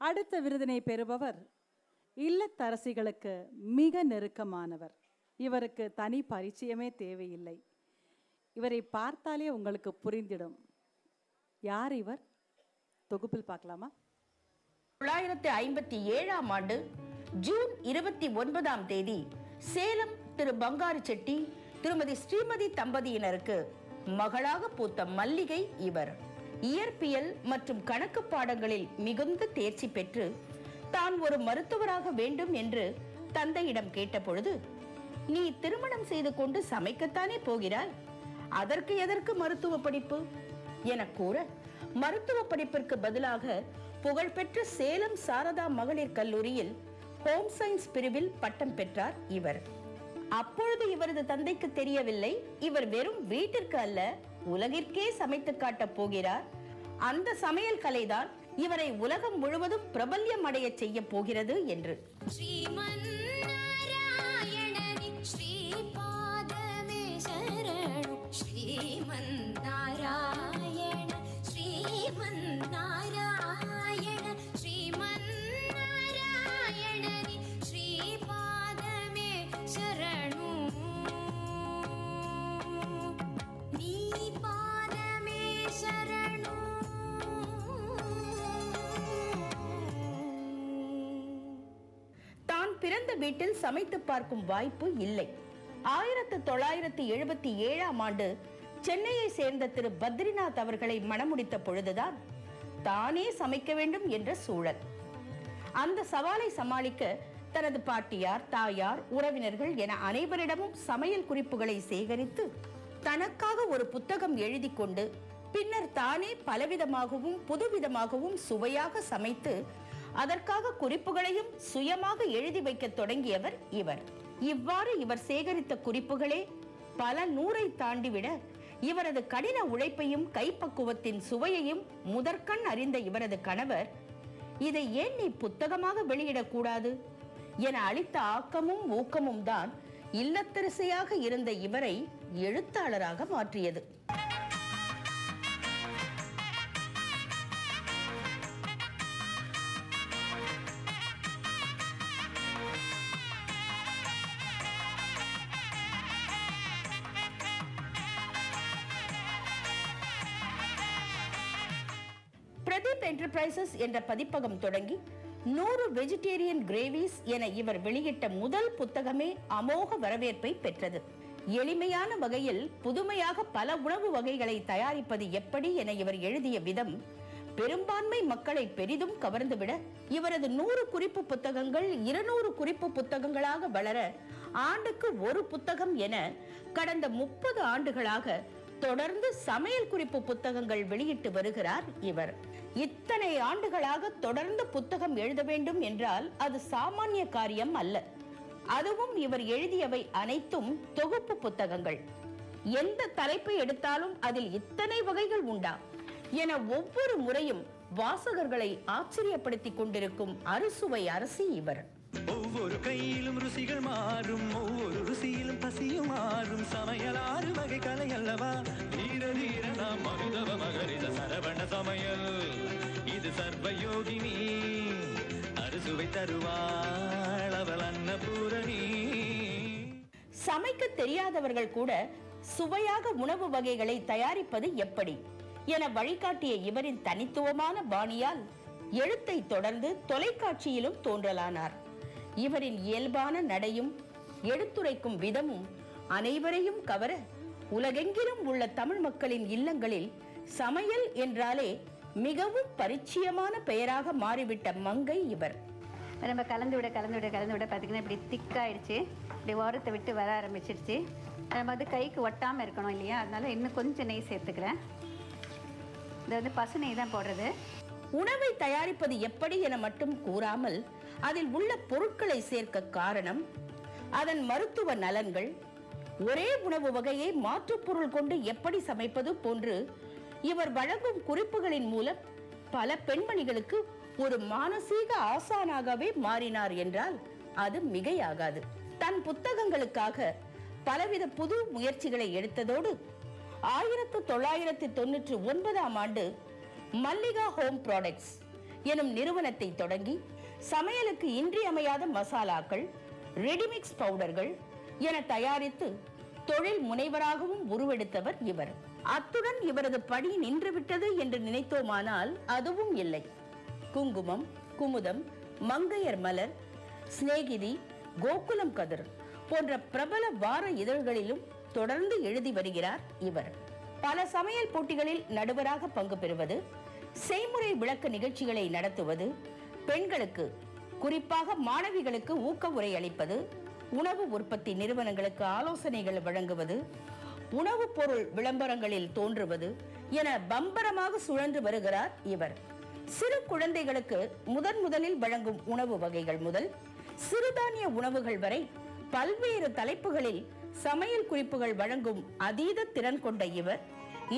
அடுத்த விருதினை பெறுபவர் இல்லத்தரசிகளுக்கு மிக நெருக்கமானவர். இவருக்கு தனி பரிச்சயமே தேவையில்லை. இவரை பார்த்தாலே உங்களுக்கு புரிந்திடும். யார் இவர்? தொகுப்பில் பார்க்கலாமா? 1957ஆம் ஆண்டு ஜூன் 29ஆம் தேதி சேலம் திரு பங்காரு செட்டி திருமதி ஸ்ரீமதி தம்பதியினருக்கு மகளாக பூத்த மல்லிகை இவர். இயற்பியல் மற்றும் கணக்கு பாடங்களில் மிகுந்த தேர்ச்சி பெற்று தான் ஒரு மருத்துவராக வேண்டும் என்று தந்தையிடம் கேட்டபொழுது, நீ திருமணம் செய்து கொண்டு சமைக்கத்தானே போகிறாய், அதற்கு எதற்கு மருத்துவ படிப்பு என கூற, மருத்துவ படிப்பிற்கு பதிலாக புகழ்பெற்ற சேலம் சாரதா மகளிர் கல்லூரியில் ஹோம் சயின்ஸ் பிரிவில் பட்டம் பெற்றார் இவர். அப்பொழுது இவரது தந்தைக்கு தெரியவில்லை, இவர் வெறும் வீட்டிற்கு அல்ல உலகிற்கே சமைத்து காட்டப் போகிறார். அந்த சமையல் கலைதான் இவரை உலகம் முழுவதும் பிரபல்யம் அடைய செய்ய போகிறது என்று. பிறந்த வீட்டில் சமைத்து பார்க்கும் வாய்ப்பு இல்லை. 1977ஆம் ஆண்டு சென்னையை சேர்ந்த திரு பத்ரிநாத் அவர்களை மணமுடித்த பொழுதுதான் தானே சமைக்க வேண்டும் என்ற சூழல். அந்த சவாலை சமாளிக்க தனது பாட்டியார், தாயார், உறவினர்கள் என அனைவரிடமும் சமையல் குறிப்புகளை சேகரித்து தனக்காக ஒரு புத்தகம் எழுதி கொண்டு பின்னர் தானே பலவிதமாகவும் புதுவிதமாகவும் சுவையாக சமைத்து அதற்காக குறிப்புகளையும் சுயமாக எழுதி வைக்க தொடங்கியவர் இவர். இவ்வாறு இவர் சேகரித்த குறிப்புகளே பல 100ஐ தாண்டிவிட இவரது கடின உழைப்பையும் கைப்பக்குவத்தின் சுவையையும் முதற்கண் அறிந்த இவரது கணவர், இதை ஏன் நீ புத்தகமாக வெளியிடக்கூடாது என அளித்த ஆக்கமும் ஊக்கமும் தான் இல்லத்தரசியாக இருந்த இவரை எழுத்தாளராக மாற்றியது. பிரதீப் என்டர்பிரைசஸ் என்ற பதிப்பகம் தொடங்கி 100 வெஜிடேரியன் கிரேவிஸ் என இவர் வெளியிட்ட முதல் புத்தகமே அமோக வரவேற்பை பெற்றது. எளிமையான வகையில் புதுமையாக பல உணவு வகைகளை தயாரிப்பது எப்படி என இவர் எழுதிய விதம் பெரும்பான்மை மக்களை பெரிதும் கவர்ந்துவிட இவரது 100 குறிப்பு புத்தகங்கள் 200 குறிப்பு புத்தகங்களாக வளர ஆண்டுக்கு ஒரு புத்தகம் என கடந்த 30 ஆண்டுகளாக தொடர்ந்து சமையல் குறிப்பு புத்தகங்கள் வெளியிட்டு வருகிறார் இவர். இத்தனை ஆண்டுகளாக தொடர்ந்து புத்தகம் எழுத வேண்டும் என்றால் அது சாமானிய காரியம் அல்ல. அதுவும் இவர் எழுதியவை அனைத்தும் தொகுப்பு புத்தகங்கள். எந்த தலைப்பை எடுத்தாலும் அதில் இத்தனை வகைகள் உண்டா என ஒவ்வொரு முறையும் வாசகர்களை ஆச்சரியப்படுத்திக் கொண்டிருக்கும் அறுசுவை அரசி இவர். ஒவ்வொரு கையிலும் ருசிகள் மாறும், ஒவ்வொரு ருசியிலும் பசியும் மாறும். சமையல் 6 வகை கலை அல்லவா, தீர தீர நாம் மருதவ மகரித சரவண சமையல். இது சர்வயோகினி அறுசுவை தருவாள் அவள் அன்னபூரணி. சமைக்க தெரியாதவர்கள் கூட சுவையாக உணவு வகைகளை தயாரிப்பது எப்படி என வழிகாட்டிய இவரின் தனித்துவமான பாணியால் எழுத்தை தொடர்ந்து தொலைக்காட்சியிலும் தோன்றலானார். இவரின் இயல்பான நடையும் எடுத்துரைக்கும் விதமும் அனைவரையும் கவர உலகெங்கிலும் உள்ள தமிழ் மக்களின் இல்லங்களில் சமையல் என்றாலே மிகவும் பரிச்சயமான பெயராக மாறிவிட்ட மங்கை இவர். நம்ம கலந்து விட பார்த்தீங்கன்னா இப்படி திக்காயிடுச்சு, இப்படி ஓரத்தை விட்டு வர ஆரம்பிச்சிருச்சு. நம்ம வந்து கைக்கு ஒட்டாமல் இருக்கணும் இல்லையா, அதனால இன்னும் கொஞ்சம் நெய் சேர்த்துக்கிறேன். இது வந்து பசு நெய் தான் போடுறது. உணவை தயாரிப்பது எப்படி என மட்டும் கூறாமல் அதில் உள்ள பொருட்களை சேர்க்க காரணம், அதன் மருத்துவ நலன்கள், ஒரே உணவு வகையை மாற்றுப் பொருள் கொண்டு எப்படி சமைப்பது போன்று இவர் வழங்கும் குறிப்புகளின் மூலம் பல பெண்மணிகளுக்கு ஒரு மானசீக ஆசானாகவே மாறினார் என்றால் அது மிகையாகாது. தன் புத்தகங்களுக்காக பலவித புது முயற்சிகளை எடுத்ததோடு 1999ஆம் ஆண்டு மல்லிகா ஹோம் ப்ராடக்ட்ஸ் எனும் நிறுவனத்தை தொடங்கி சமையலுக்கு இன்றியமையாத மசாலாக்கள், ரெடிமிக்ஸ் பவுடர்கள் என தயாரித்து தொழில் முனைவராகவும் உருவெடுத்தவர் இவர். அத்துடன் இவரது பணி நின்றுவிட்டது என்று நினைத்தோமானால் அதுவும் இல்லை. குங்குமம், குமுதம், மங்கையர் மலர், சிநேகிதி, கோகுலம் கதிர் போன்ற பிரபல வார இதழ்களிலும் தொடர்ந்து எழுதி வருகிறார் இவர். பல சமையல் போட்டிகளில் நடுவராக பங்கு பெறுவது, செய்முறை விளக்க நிகழ்ச்சிகளை நடத்துவது, பெண்களுக்கு குறிப்பாக மாணவிகளுக்கு ஊக்க உரை அளிப்பது, உணவு உற்பத்தி நிறுவனங்களுக்கு ஆலோசனைகள் வழங்குவது, உணவுப் பொருள் விளம்பரங்களில் தோன்றுவது என பம்பரமாக சுழன்று வருகிறார் இவர். சிறு குழந்தைகளுக்கு முதலில் வழங்கும் உணவு வகைகள் முதல் சிறுதானிய உணவுகள் வரை பல்வேறு தலைப்புகளில் சமையல் குறிப்புகள் வழங்கும் அதீத திறன் கொண்ட இவர்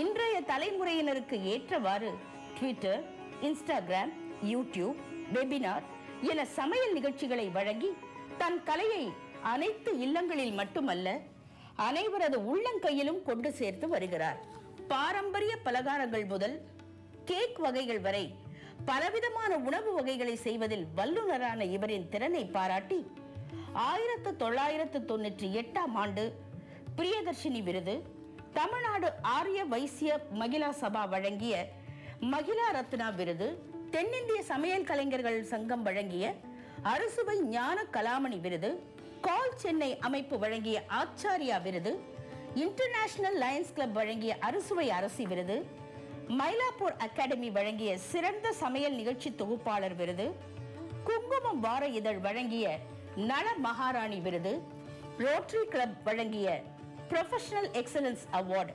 இன்றைய தலைமுறையினருக்கு ஏற்றவாறு ட்விட்டர், இன்ஸ்டாகிராம், யூடியூப், வெபினார் என சமையல் நிகழ்ச்சிகளை வழங்கி தன் கலையை அனைத்து இல்லங்களில் மட்டுமல்ல அனைவரது உள்ளங்கையிலும் கொண்டு சேர்த்து வருகிறார். பாரம்பரிய பலகாரங்கள் முதல் கேக் வகைகள் வரை பலவிதமான உணவு வகைகளை செய்வதில் வல்லுநரான இவரின் திறனை பாராட்டி 1998ஆம் ஆண்டு பிரியதர்ஷினி விருது, தமிழ்நாடு ஆரிய வைசிய மகிழா சபா வழங்கிய மகிழா ரத்னா விருது, தென்னிந்திய சமையல் கலைஞர்கள் சங்கம் வழங்கிய அறுசுவை ஞான கலாமணி விருது, கால் சென்னை அமைப்பு வழங்கிய ஆச்சாரியா விருது, இன்டர்நேஷனல் லயன்ஸ் கிளப் வழங்கிய அறுசுவை அரசி விருது, மயிலாப்பூர் அகாடமி வழங்கிய சிறந்த சமையல் நிகழ்ச்சி தொகுப்பாளர் விருது, குங்குமம் வார இதழ் வழங்கிய நல மகாராணி விருது, ரோட்டரி கிளப் வழங்கிய ப்ரொஃபஷனல் எக்ஸலன்ஸ் அவார்டு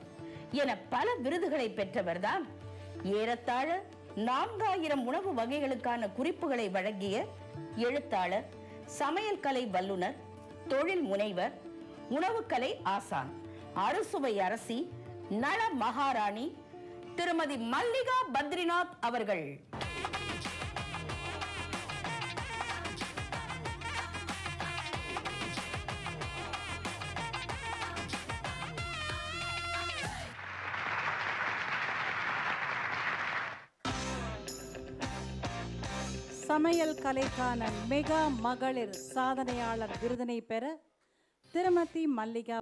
என பல விருதுகளை பெற்றவர்தான். ஏறத்தாழ 4000 உணவு வகைகளுக்கான குறிப்புகளை வழங்கிய எழுத்தாளர், சமையல் கலை வல்லுனர், தொழில் முனைவர், உணவுக்கலை ஆசான், அறுசுவை அரசி, நல மகாராணி திருமதி மல்லிகா பத்ரிநாத் அவர்கள். சமையல் கலைக்கான மெகா மகளிர் சாதனையாளர் விருதினை பெற திருமதி மல்லிகா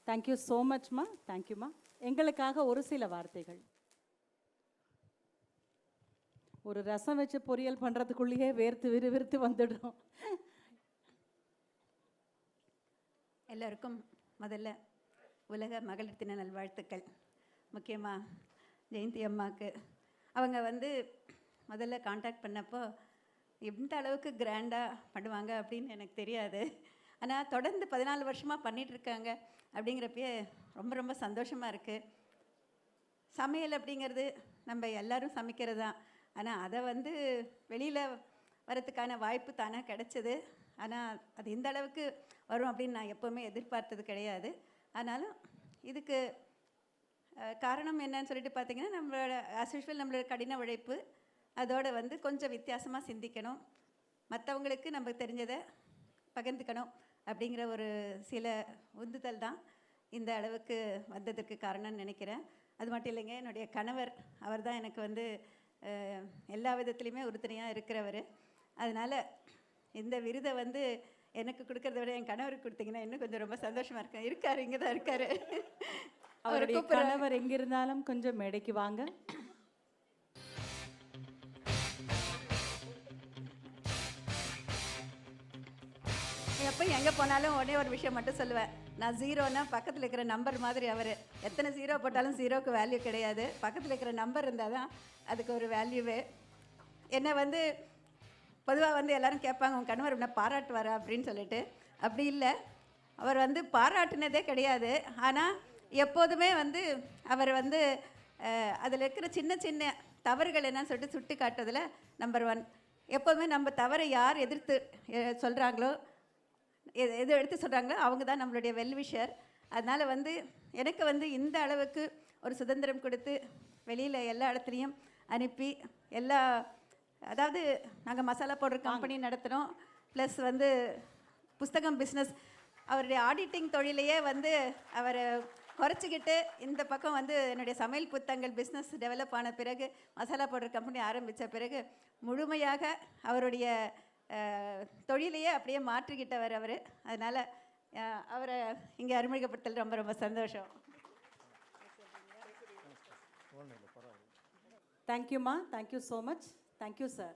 தேங்க்யூ ஸோ மச்மா. தேங்க்யூம்மா. எங்களுக்காக ஒரு சில வார்த்தைகள். ஒரு ரசம் வச்சு பொரியல் பண்ணுறதுக்குள்ளேயே வேர்த்து விறுவிறுத்து வந்துடும். எல்லோருக்கும் முதல்ல உலக மகளிர் தின நல்வாழ்த்துக்கள். முக்கியமாக ஜெயந்தி அம்மாவுக்கு. அவங்க முதல்ல காண்டாக்ட் பண்ணப்போ எந்த அளவுக்கு கிராண்டாக பண்ணுவாங்க அப்படின்னு எனக்கு தெரியாது. ஆனால் தொடர்ந்து 14 வருஷமாக பண்ணிகிட்ருக்காங்க. அப்படிங்கிறப்பயே ரொம்ப ரொம்ப சந்தோஷமாக இருக்குது. சமையல் அப்படிங்கிறது நம்ம எல்லோரும் சமைக்கிறது தான். ஆனால் அதை வெளியில் வரத்துக்கான வாய்ப்பு தானே கிடச்சிது. ஆனால் அது இந்த அளவுக்கு வரும் அப்படின்னு நான் எப்போவுமே எதிர்பார்த்தது கிடையாது. ஆனாலும் இதுக்கு காரணம் என்னன்னு சொல்லிட்டு பார்த்திங்கன்னா, நம்மளோட ஆஸ் யூஷுவல் நம்மளோட கடின உழைப்பு, அதோடு கொஞ்சம் வித்தியாசமாக சிந்திக்கணும், மற்றவங்களுக்கு நம்ம தெரிஞ்சதை பகிர்ந்துக்கணும் அப்படிங்கிற ஒரு சில உந்துதல் தான் இந்த அளவுக்கு வந்ததற்கு காரணம்னு நினைக்கிறேன். அது மட்டும் இல்லைங்க, என்னுடைய கணவர் அவர் தான் எனக்கு எல்லா விதத்துலேயுமே உறுதுணையாக இருக்கிறவர். அதனால் இந்த விருதை எனக்கு கொடுக்கறத விட என் கணவருக்கு கொடுத்தீங்கன்னா இன்னும் கொஞ்சம் ரொம்ப சந்தோஷமாக இருக்கேன். இருக்கார், இங்கே தான் இருக்கார். அவருடைய கணவர் எங்கே இருந்தாலும் கொஞ்சம் மேடைக்கு வாங்க. எப்போ எங்கே போனாலும் ஒரே ஒரு விஷயம் மட்டும் சொல்லுவேன், நான் ஜீரோனா பக்கத்தில் இருக்கிற நம்பர் மாதிரி அவர். எத்தனை ஜீரோ போட்டாலும் ஜீரோக்கு வேல்யூ கிடையாது, பக்கத்தில் இருக்கிற நம்பர் இருந்தால் தான் அதுக்கு ஒரு வேல்யூவே. என்னை பொதுவாக எல்லோரும் கேட்பாங்க, உன் கணவர் என்ன பாராட்டுவாரா அப்படின்னு சொல்லிட்டு. அப்படி இல்லை, அவர் வந்து பாராட்டினதே கிடையாது. ஆனால் எப்போதுமே வந்து அவர் வந்து அதில் இருக்கிற சின்ன சின்ன தவறுகள் என்னன்னு சொல்லிட்டு சுட்டி காட்டுறதுல நம்பர் 1. எப்போதுமே நம்ம தவறை யார் எதிர்த்து சொல்கிறாங்களோ, எது எடுத்து சொல்கிறாங்களோ அவங்க தான் நம்மளுடைய வெல்விஷர். அதனால் வந்து எனக்கு வந்து இந்த அளவுக்கு ஒரு சுதந்திரம் கொடுத்து வெளியில் எல்லா இடத்துலையும் அனுப்பி அதாவது நாங்கள் மசாலா பவுடர் கம்பெனி நடத்துகிறோம், ப்ளஸ் வந்து புஸ்தகம் பிஸ்னஸ், அவருடைய ஆடிட்டிங் தொழிலையே வந்து அவர் குறைச்சிக்கிட்டு இந்த பக்கம் வந்து என்னுடைய சமையல் புத்தகங்கள் பிஸ்னஸ் டெவலப் ஆன பிறகு, மசாலா பவுடர் கம்பெனி ஆரம்பித்த பிறகு முழுமையாக அவருடைய தொழிலையே அப்படியே மாற்றிக்கிட்டவர் அவர். அதனால் அவரை இங்கே அறிமுகப்படுத்தல் ரொம்ப ரொம்ப சந்தோஷம். தேங்க்யூம்மா, thank you so much. Thank you sir.